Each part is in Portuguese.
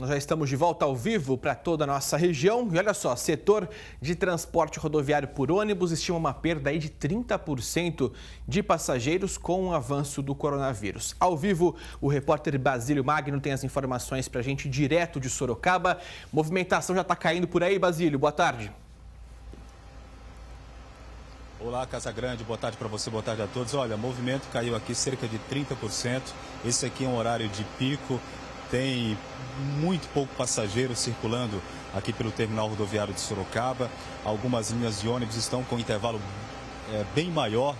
Nós já estamos de volta ao vivo para toda a nossa região. E olha só, setor de transporte rodoviário por ônibus estima uma perda aí de 30% de passageiros com o avanço do coronavírus. Ao vivo, o repórter Basílio Magno tem as informações para a gente direto de Sorocaba. Movimentação já está caindo por aí, Basílio. Boa tarde. Olá, Casagrande, boa tarde para você, boa tarde a todos. Olha, o movimento caiu aqui cerca de 30%. Esse aqui é um horário de pico. Tem muito pouco passageiro circulando aqui pelo terminal rodoviário de Sorocaba. Algumas linhas de ônibus estão com intervalo bem maior,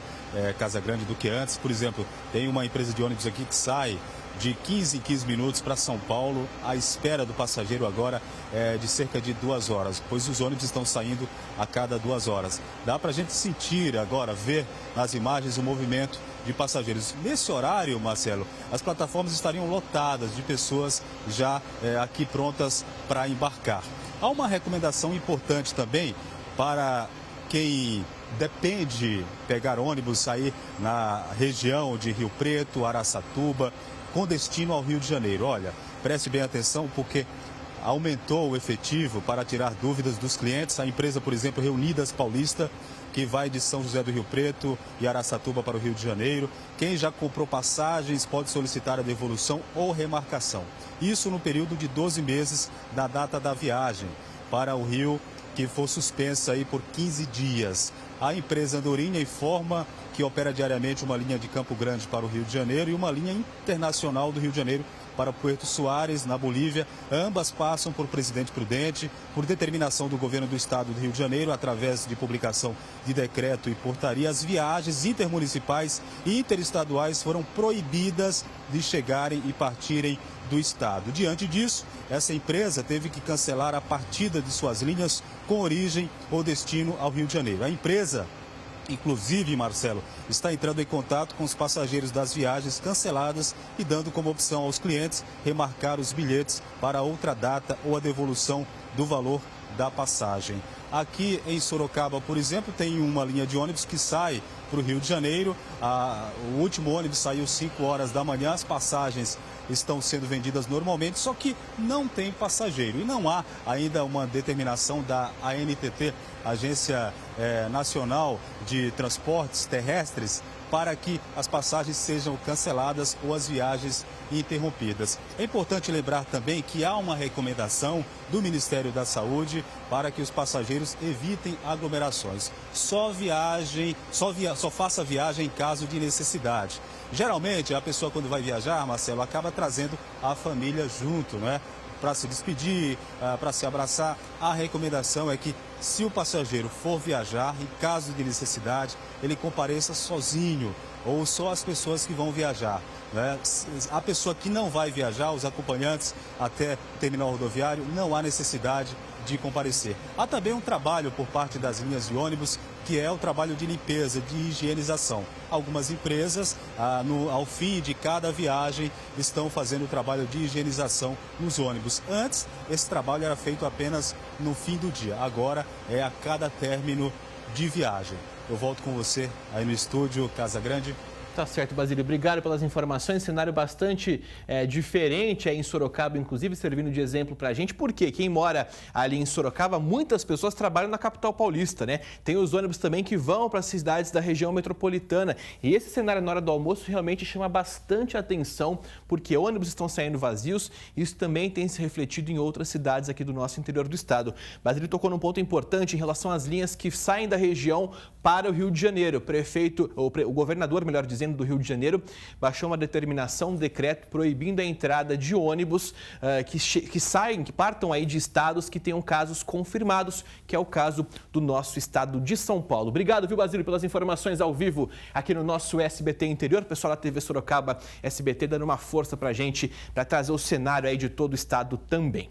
Casagrande, do que antes. Por exemplo, tem uma empresa de ônibus aqui que sai de 15 em 15 minutos para São Paulo. A espera do passageiro agora é de cerca de 2 horas, pois os ônibus estão saindo a cada 2 horas. Dá para a gente sentir agora, ver nas imagens o movimento de passageiros. Nesse horário, Marcelo, as plataformas estariam lotadas de pessoas já aqui prontas para embarcar. Há uma recomendação importante também para quem depende pegar ônibus, sair na região de Rio Preto, Araçatuba, com destino ao Rio de Janeiro. Olha, preste bem atenção porque aumentou o efetivo para tirar dúvidas dos clientes. A empresa, por exemplo, Reunidas Paulista, que vai de São José do Rio Preto e Araçatuba para o Rio de Janeiro. Quem já comprou passagens pode solicitar a devolução ou remarcação. Isso no período de 12 meses da data da viagem para o Rio, que for suspensa aí por 15 dias. A empresa Andorinha informa que opera diariamente uma linha de Campo Grande para o Rio de Janeiro e uma linha internacional do Rio de Janeiro para Puerto Soares, na Bolívia. Ambas passam por Presidente Prudente, por determinação do governo do estado do Rio de Janeiro, através de publicação de decreto e portaria. As viagens intermunicipais e interestaduais foram proibidas de chegarem e partirem do estado. Diante disso, essa empresa teve que cancelar a partida de suas linhas com origem ou destino ao Rio de Janeiro. A empresa, inclusive, Marcelo, está entrando em contato com os passageiros das viagens canceladas e dando como opção aos clientes remarcar os bilhetes para outra data ou a devolução do valor da passagem. Aqui em Sorocaba, por exemplo, tem uma linha de ônibus que sai para o Rio de Janeiro. O último ônibus saiu 5 horas da manhã, as passagens estão sendo vendidas normalmente, só que não tem passageiro. E não há ainda uma determinação da ANTT, Agência Nacional de Transportes Terrestres, para que as passagens sejam canceladas ou as viagens interrompidas. É importante lembrar também que há uma recomendação do Ministério da Saúde para que os passageiros evitem aglomerações. Só faça viagem em caso de necessidade. Geralmente, a pessoa, quando vai viajar, Marcelo, acaba trazendo a família junto, não é? Para se despedir, para se abraçar. A recomendação é que, se o passageiro for viajar, em caso de necessidade, ele compareça sozinho ou só as pessoas que vão viajar, né? A pessoa que não vai viajar, os acompanhantes até o terminal rodoviário, não há necessidade de comparecer. Há também um trabalho por parte das linhas de ônibus, que é o trabalho de limpeza, de higienização. Algumas empresas, ao fim de cada viagem, estão fazendo o trabalho de higienização nos ônibus. Antes, esse trabalho era feito apenas no fim do dia. Agora é a cada término de viagem. Eu volto com você aí no estúdio Casagrande. Tá certo, Basílio. Obrigado pelas informações. Cenário bastante diferente aí em Sorocaba, inclusive servindo de exemplo para a gente, porque quem mora ali em Sorocaba, muitas pessoas trabalham na capital paulista, né? Tem os ônibus também que vão para as cidades da região metropolitana. E esse cenário na hora do almoço realmente chama bastante atenção, porque ônibus estão saindo vazios. Isso também tem se refletido em outras cidades aqui do nosso interior do estado. Basílio tocou num ponto importante em relação às linhas que saem da região para o Rio de Janeiro. O governador, melhor dizendo, do Rio de Janeiro, baixou uma determinação, um decreto proibindo a entrada de ônibus que partam aí de estados que tenham casos confirmados, que é o caso do nosso estado de São Paulo. Obrigado, viu, Basílio, pelas informações ao vivo aqui no nosso SBT Interior. O pessoal da TV Sorocaba SBT dando uma força pra gente, para trazer o cenário aí de todo o estado também.